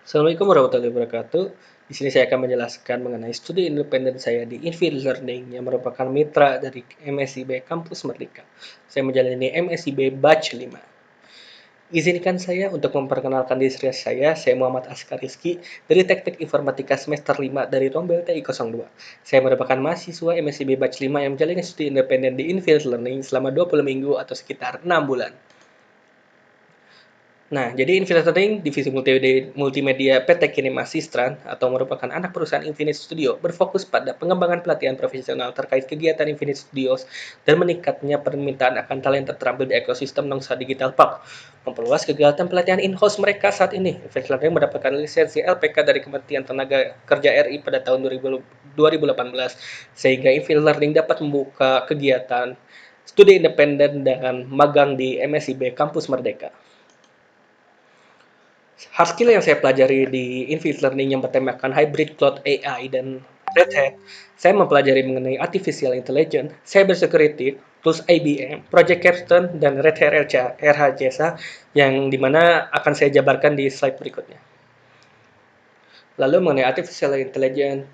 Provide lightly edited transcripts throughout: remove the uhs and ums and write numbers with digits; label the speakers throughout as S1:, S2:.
S1: Assalamualaikum warahmatullahi wabarakatuh. Di sini saya akan menjelaskan mengenai studi independen saya di Infield Learning yang merupakan mitra dari MSIB Kampus Merdeka. Saya menjalani MSIB Batch 5. Izinkan saya untuk memperkenalkan diri saya. Saya Muhammad Askar Rizky dari Teknik Informatika semester 5 dari Rombel TI 02. Saya merupakan mahasiswa MSIB Batch 5 yang menjalani studi independen di Infield Learning selama 20 minggu atau sekitar 6 bulan. Nah, jadi Infinite Learning, divisi multimedia PT Kinema Sistran, atau merupakan anak perusahaan Infinite Studio, berfokus pada pengembangan pelatihan profesional terkait kegiatan Infinite Studios dan meningkatnya permintaan akan talenta terampil di ekosistem Nongsa Digital Park. Memperluas kegiatan pelatihan in-house mereka saat ini. Infinite Learning mendapatkan lisensi LPK dari Kementerian Tenaga Kerja RI pada tahun 2018, sehingga Infinite Learning dapat membuka kegiatan studi independen dan magang di MSIB Kampus Merdeka. Hard skill yang saya pelajari di Infinite Learning yang bertemakan Hybrid Cloud AI dan Red Hat, saya mempelajari mengenai Artificial Intelligence, Cyber Security, tools IBM, Project Capstone, dan Red Hat RHCSA yang dimana akan saya jabarkan di slide berikutnya. Lalu mengenai Artificial Intelligence,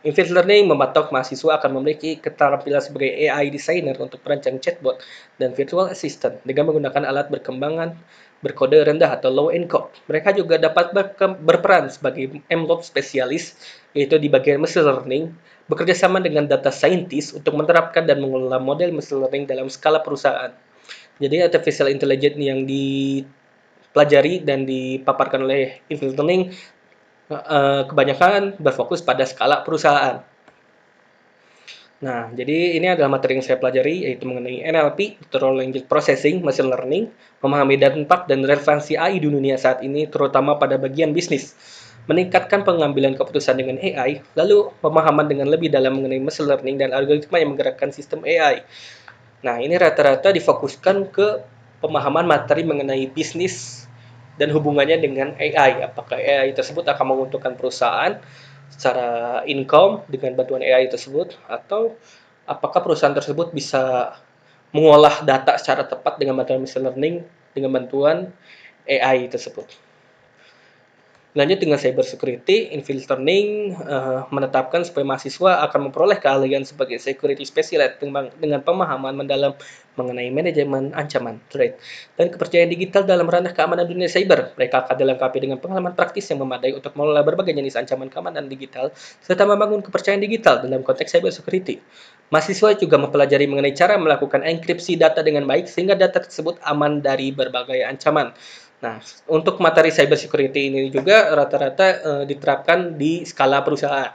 S1: Infinite Learning mematok mahasiswa akan memiliki keterampilan sebagai AI designer untuk merancang chatbot dan virtual assistant dengan menggunakan alat berkembangan berkode rendah atau low end code. Mereka juga dapat berperan sebagai MLOps spesialis, yaitu di bagian machine learning, bekerja sama dengan data scientist untuk menerapkan dan mengelola model machine learning dalam skala perusahaan. Jadi artificial intelligence yang dipelajari dan dipaparkan oleh Infinite Learning kebanyakan berfokus pada skala perusahaan. Nah, jadi ini adalah materi yang saya pelajari, yaitu mengenai NLP, Natural Language Processing, Machine Learning, memahami dampak dan relevansi AI di dunia saat ini, terutama pada bagian bisnis, meningkatkan pengambilan keputusan dengan AI, lalu pemahaman dengan lebih dalam mengenai machine learning dan algoritma yang menggerakkan sistem AI. Nah, ini rata-rata difokuskan ke pemahaman materi mengenai bisnis dan hubungannya dengan AI. Apakah AI tersebut akan menguntungkan perusahaan secara income dengan bantuan AI tersebut, atau apakah perusahaan tersebut bisa mengolah data secara tepat dengan bantuan machine learning dengan bantuan AI tersebut. Lanjut dengan cyber security, Infinite Learning menetapkan supaya mahasiswa akan memperoleh keahlian sebagai security specialist dengan pemahaman mendalam mengenai manajemen ancaman, threat, dan kepercayaan digital dalam ranah keamanan dunia cyber. Mereka akan dilengkapi dengan pengalaman praktis yang memadai untuk mengelola berbagai jenis ancaman keamanan digital, serta membangun kepercayaan digital dalam konteks cyber security. Mahasiswa juga mempelajari mengenai cara melakukan enkripsi data dengan baik sehingga data tersebut aman dari berbagai ancaman. Nah, untuk materi cyber security ini juga rata-rata diterapkan di skala perusahaan.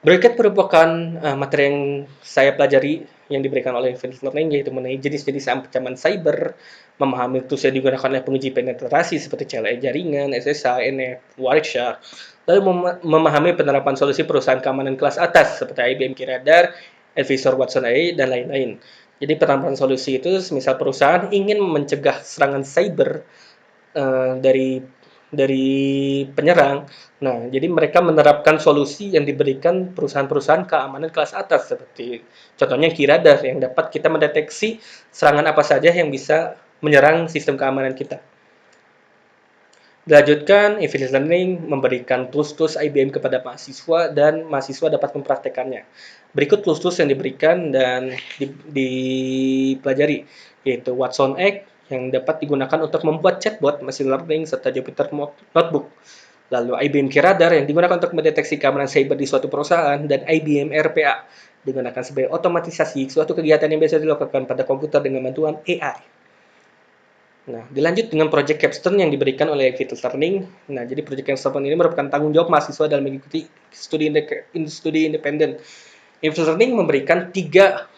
S1: Berikut merupakan materi yang saya pelajari yang diberikan oleh Infinite Learning, yaitu mengenai jenis-jenis ancaman cyber, memahami tools yang digunakan oleh penguji penetrasi seperti CLE jaringan, SSI, NF, Wireshark, lalu memahami penerapan solusi perusahaan keamanan kelas atas seperti IBM Radar, Advisor Watson AI, dan lain-lain. Jadi penerapan solusi itu misal perusahaan ingin mencegah serangan cyber dari penyerang. Nah, jadi mereka menerapkan solusi yang diberikan perusahaan-perusahaan keamanan kelas atas seperti contohnya Kiradar yang dapat kita mendeteksi serangan apa saja yang bisa menyerang sistem keamanan kita. Dilanjutkan, Infinite Learning memberikan tools-tools IBM kepada mahasiswa dan mahasiswa dapat mempraktekannya. Berikut tools-tools yang diberikan dan dipelajari, yaitu Watson X yang dapat digunakan untuk membuat chatbot machine learning serta Jupyter Notebook. Lalu IBM Radar yang digunakan untuk mendeteksi keamanan cyber di suatu perusahaan, dan IBM RPA digunakan sebagai otomatisasi suatu kegiatan yang biasa dilakukan pada komputer dengan bantuan AI. Nah, dilanjut dengan Project Capstone yang diberikan oleh Infinite Learning. Nah, jadi Project Capstone ini merupakan tanggung jawab mahasiswa dalam mengikuti studi independen. Infinite Learning memberikan tiga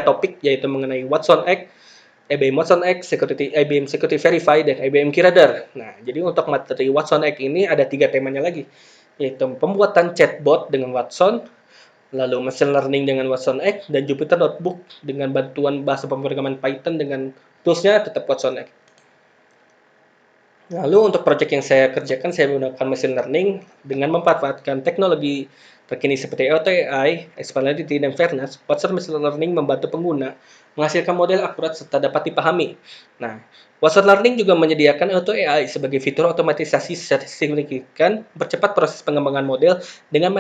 S1: topik, yaitu mengenai Watson X, IBM Watson X, IBM Security Verify, dan IBM Radar. Nah, jadi untuk materi Watson X ini ada tiga temanya lagi, yaitu pembuatan chatbot dengan Watson, lalu machine learning dengan Watson X, dan Jupyter Notebook dengan bantuan bahasa pemrograman Python dengan toolsnya tetap Watson X. Lalu untuk project yang saya kerjakan, saya menggunakan machine learning dengan memanfaatkan teknologi terkini seperti AutoAI, Explainability, dan Fairness. Watson Machine Learning membantu pengguna menghasilkan model akurat serta dapat dipahami. Nah, Watson Learning juga menyediakan AutoAI sebagai fitur otomatisasi secara signifikan percepat proses pengembangan model dengan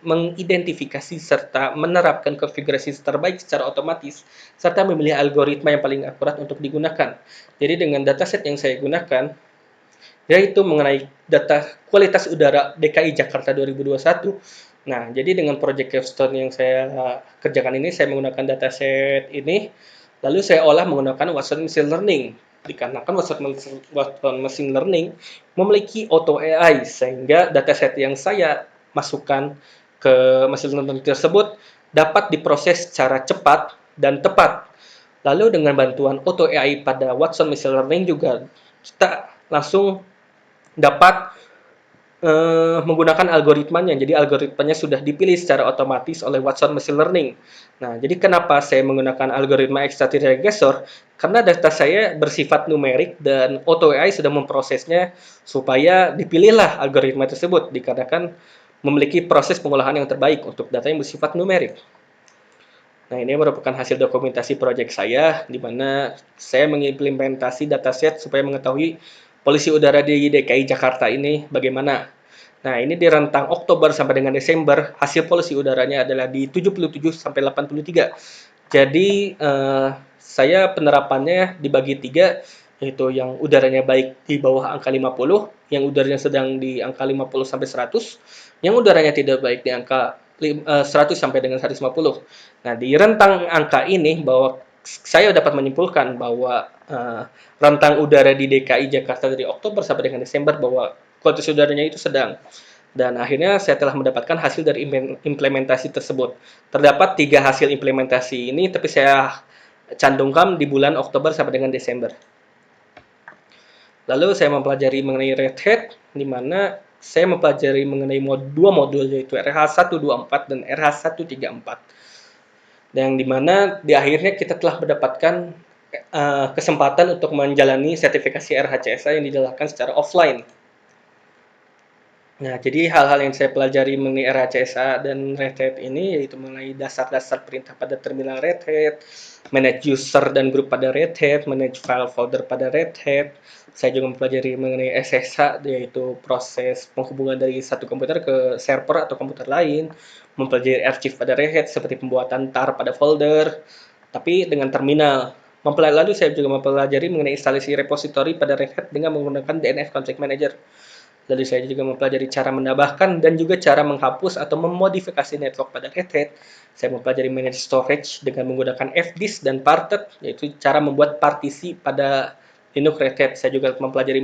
S1: mengidentifikasi serta menerapkan konfigurasi terbaik secara otomatis serta memilih algoritma yang paling akurat untuk digunakan. Jadi dengan dataset yang saya gunakan yaitu mengenai data kualitas udara DKI Jakarta 2021. Nah, jadi dengan proyek capstone yang saya kerjakan ini, saya menggunakan dataset ini, lalu saya olah menggunakan Watson Machine Learning. Dikarenakan Watson Machine Learning memiliki auto AI, sehingga dataset yang saya masukkan ke machine learning tersebut dapat diproses secara cepat dan tepat. Lalu dengan bantuan auto AI pada Watson Machine Learning juga kita langsung dapat menggunakan algoritmanya. Jadi algoritmanya sudah dipilih secara otomatis oleh Watson Machine Learning. Nah, jadi kenapa saya menggunakan algoritma extraterritorial regression? Karena data saya bersifat numerik dan auto AI sudah memprosesnya supaya dipilihlah algoritma tersebut dikarenakan memiliki proses pengolahan yang terbaik untuk data yang bersifat numerik. Nah, ini merupakan hasil dokumentasi proyek saya, di mana saya mengimplementasi dataset supaya mengetahui polusi udara di DKI Jakarta ini bagaimana. Nah, ini di rentang Oktober sampai dengan Desember, hasil polusi udaranya adalah di 77 sampai 83. Jadi, saya penerapannya dibagi 3, yaitu yang udaranya baik di bawah angka 50, yang udaranya sedang di angka 50 sampai 100, yang udaranya tidak baik di angka 100 sampai dengan 150. Nah, di rentang angka ini bahwa saya dapat menyimpulkan bahwa rentang udara di DKI Jakarta dari Oktober sampai dengan Desember bahwa kualitas udaranya itu sedang. Dan akhirnya saya telah mendapatkan hasil dari implementasi tersebut. Terdapat 3 hasil implementasi ini, tapi saya cantumkan di bulan Oktober sampai dengan Desember. Lalu saya mempelajari mengenai Red Hat, di mana saya mempelajari mengenai dua modul, yaitu RH124 dan RH134. Dan di mana di akhirnya kita telah mendapatkan kesempatan untuk menjalani sertifikasi RHCSA yang dijalankan secara offline. Nah, jadi hal-hal yang saya pelajari mengenai RHCSA dan Red Hat ini yaitu mengenai dasar-dasar perintah pada terminal Red Hat, manage user dan grup pada Red Hat, manage file folder pada Red Hat. Saya juga mempelajari mengenai SSH, yaitu proses penghubungan dari satu komputer ke server atau komputer lain, mempelajari archive pada Red Hat seperti pembuatan tar pada folder, tapi dengan terminal. Lalu saya juga mempelajari mengenai instalasi repository pada Red Hat dengan menggunakan DNF Config Manager. Lalu saya juga mempelajari cara menambahkan dan juga cara menghapus atau memodifikasi network pada Red Hat. Saya mempelajari manage storage dengan menggunakan fdisk dan parted, yaitu cara membuat partisi pada Linux Red Hat. Saya juga mempelajari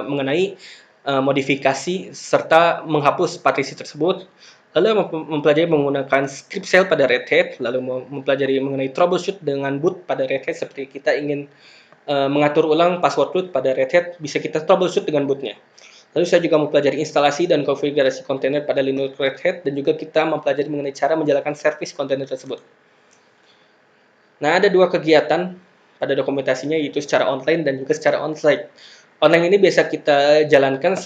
S1: mengenai modifikasi serta menghapus partisi tersebut. Lalu mempelajari menggunakan script shell pada Red Hat, lalu mempelajari mengenai troubleshoot dengan boot pada Red Hat seperti kita ingin mengatur ulang password root pada Red Hat, bisa kita troubleshoot dengan bootnya. Lalu saya juga mempelajari instalasi dan konfigurasi kontainer pada Linux Red Hat dan juga kita mempelajari mengenai cara menjalankan service kontainer tersebut. Nah, ada 2 kegiatan pada dokumentasinya, yaitu secara online dan juga secara onsite. Online ini biasa kita jalankan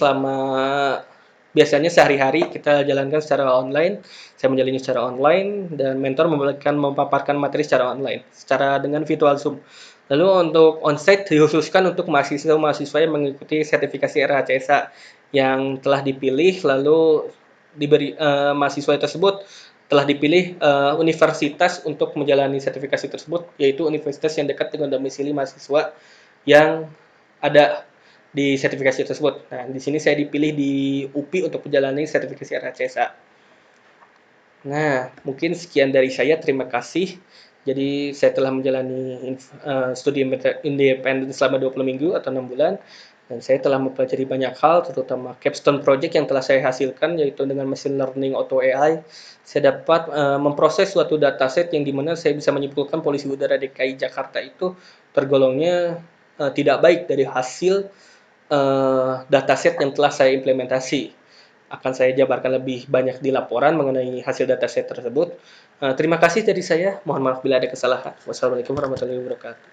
S1: biasanya sehari-hari kita jalankan secara online. Saya menjalani secara online dan mentor memaparkan materi secara online, secara dengan virtual Zoom. Lalu untuk onsite dikhususkan untuk mahasiswa-mahasiswa yang mengikuti sertifikasi RHCSA yang telah dipilih, lalu mahasiswa tersebut telah dipilih universitas untuk menjalani sertifikasi tersebut, yaitu universitas yang dekat dengan domisili mahasiswa yang ada di sertifikasi tersebut. Nah, di sini saya dipilih di UPI untuk menjalani sertifikasi RHCSA. Nah, mungkin sekian dari saya. Terima kasih. Jadi saya telah menjalani studi independen selama 20 minggu atau 6 bulan. Dan saya telah mempelajari banyak hal, terutama capstone project yang telah saya hasilkan, yaitu dengan machine learning auto AI. Saya dapat memproses suatu dataset yang dimana saya bisa menyimpulkan polusi udara DKI Jakarta itu tergolongnya tidak baik dari hasil dataset yang telah saya implementasi. Akan saya jabarkan lebih banyak di laporan mengenai hasil dataset tersebut. Terima kasih dari saya. Mohon maaf bila ada kesalahan. Wassalamualaikum warahmatullahi wabarakatuh.